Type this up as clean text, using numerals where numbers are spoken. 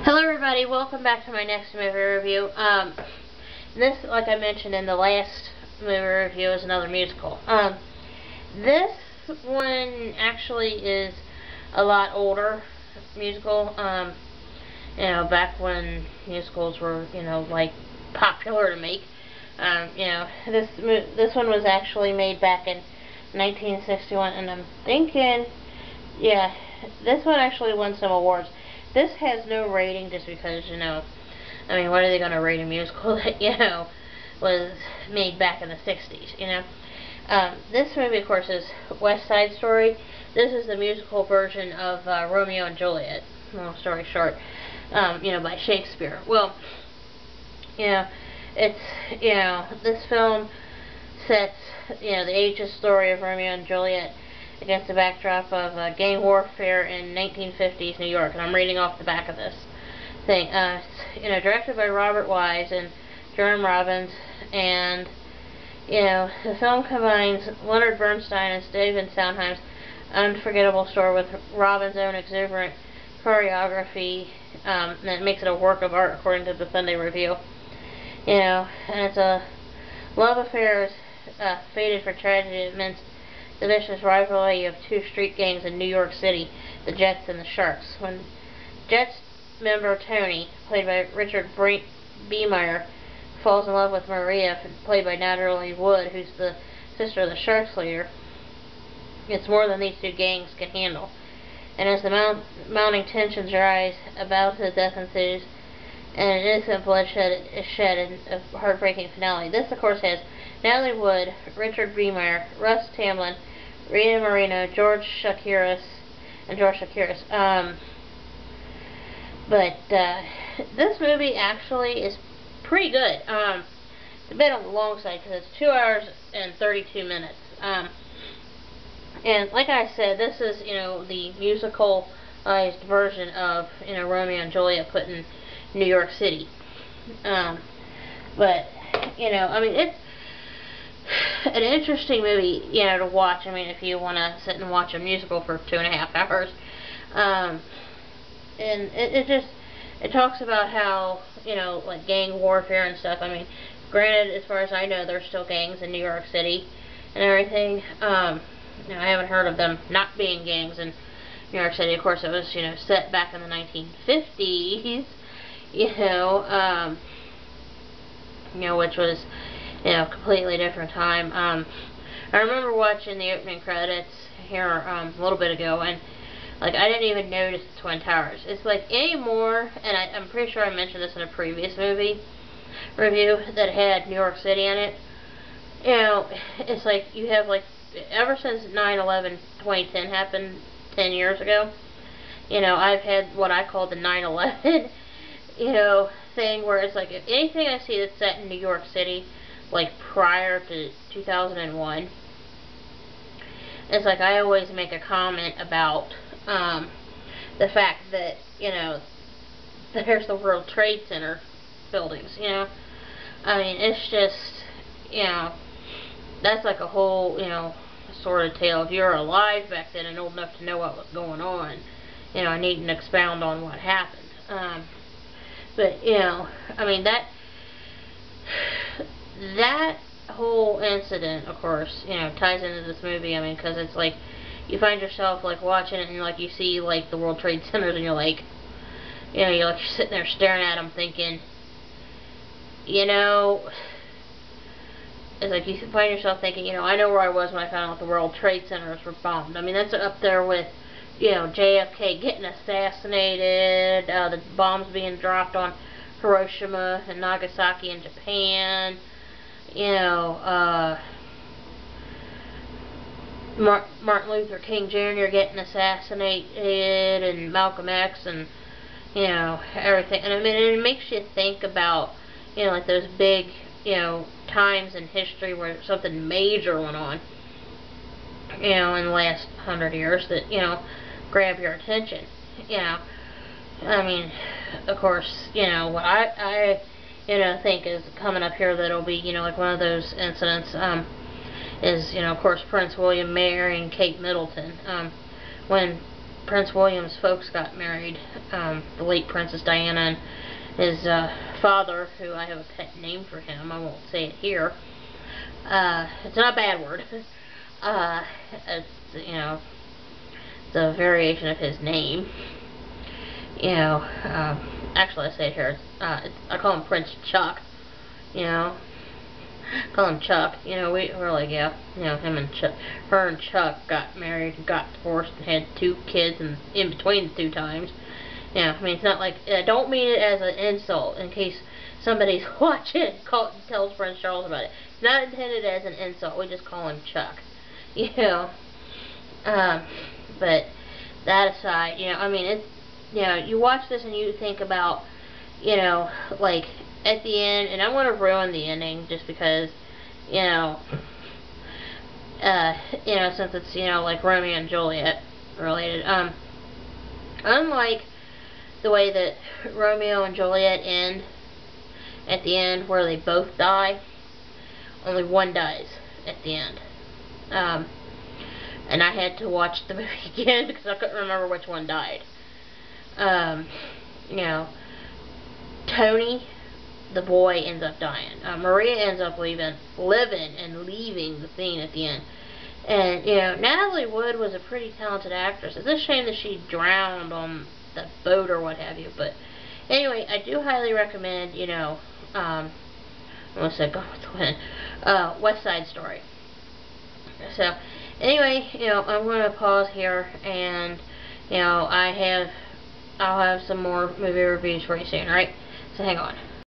Hello everybody, welcome back to my next movie review. This, like I mentioned in the last movie review, is another musical. This one actually is a lot older musical. Back when musicals were, like, popular to make. This one was actually made back in 1961, and I'm thinking, yeah, this one actually won some awards. This has no rating just because, what are they going to rate a musical that, was made back in the 60s, This movie, of course, is West Side Story. This is the musical version of Romeo and Juliet, long story short, by Shakespeare. Well, it's, this film sets, the ageless story of Romeo and Juliet against the backdrop of gang warfare in 1950s New York, and I'm reading off the back of this thing. It's, directed by Robert Wise and Jerome Robbins, and the film combines Leonard Bernstein and Stephen Sondheim's unforgettable story with Robbins' own exuberant choreography, and it makes it a work of art according to the Sunday Review. And it's a love affair fated for tragedy amidst the vicious rivalry of two street gangs in New York City, the Jets and the Sharks. When Jets member Tony, played by Richard Biemeyer, falls in love with Maria, played by Natalie Wood, who's the sister of the Sharks leader, it's more than these two gangs can handle. And as the mounting tensions rise, a battle to the death ensues, and an innocent bloodshed is shed in a heartbreaking finale. This, of course, has Natalie Wood, Richard Biemeyer, Russ Tamblyn, Rita Moreno, George Chakiris. But this movie actually is pretty good. It's a bit on the long side because it's 2 hours and 32 minutes. And like I said, this is, the musicalized version of, Romeo and Juliet put in New York City. But, it's an interesting movie, to watch. If you want to sit and watch a musical for 2.5 hours. And it talks about how, like gang warfare and stuff. Granted, as far as I know, there's still gangs in New York City and everything. I haven't heard of them not being gangs in New York City. Of course, it was, set back in the 1950s, which was, completely different time. I remember watching the opening credits here a little bit ago, and I didn't even notice the Twin Towers. It's like anymore, and I'm pretty sure I mentioned this in a previous movie review that had New York City in it. It's like you have ever since 9/11 2010 happened 10 years ago. I've had what I call the 9/11 thing, where it's like if anything I see that's set in New York City, prior to 2001, it's like I always make a comment about the fact that, there's the World Trade Center buildings, it's just, that's like a whole, sort of tale. If you were alive back then and old enough to know what was going on, I needn't expound on what happened. But, that whole incident, of course, ties into this movie, because it's like, you find yourself, watching it, and, you see, the World Trade Centers, and you're like, you're sitting there staring at them thinking, it's like you find yourself thinking, I know where I was when I found out the World Trade Centers were bombed. That's up there with, JFK getting assassinated, the bombs being dropped on Hiroshima and Nagasaki in Japan, Martin Luther King Jr. getting assassinated, and Malcolm X, and, everything. And it makes you think about, those big, times in history where something major went on, in the last 100 years that, grab your attention, of course, what I think is coming up here that'll be, one of those incidents, is, of course, Prince William marrying Kate Middleton. When Prince William's folks got married. The late Princess Diana and his father, who I have a pet name for him. I won't say it here. It's not a bad word. It's, you know, the variation of his name. You know, actually I say it here. I call him Prince Chuck. You know, call him Chuck. You know, we're like, yeah, you know, her and Chuck got married, got divorced, and had 2 kids, and in between the 2 times. You know, I mean, it's not like, I don't mean it as an insult, in case somebody's watching and tells Prince Charles about it. It's not intended as an insult. We just call him Chuck. You know, but that aside, you know, I mean, it's, you know, you watch this and you think about, you know, like, at the end, and I want to ruin the ending just because, you know, since it's, you know, like Romeo and Juliet related. Unlike the way that Romeo and Juliet end at the end, where they both die, only one dies at the end. And I had to watch the movie again because I couldn't remember which one died. You know, Tony, the boy, ends up dying. Maria ends up living and leaving the scene at the end. And, you know, Natalie Wood was a pretty talented actress. It's a shame that she drowned on the boat or what have you. But, anyway, I do highly recommend, you know, I almost said Gone with the Wind, West Side Story. So, anyway, you know, I'm going to pause here, and, you know, I'll have some more movie reviews for you soon, right? So, hang on.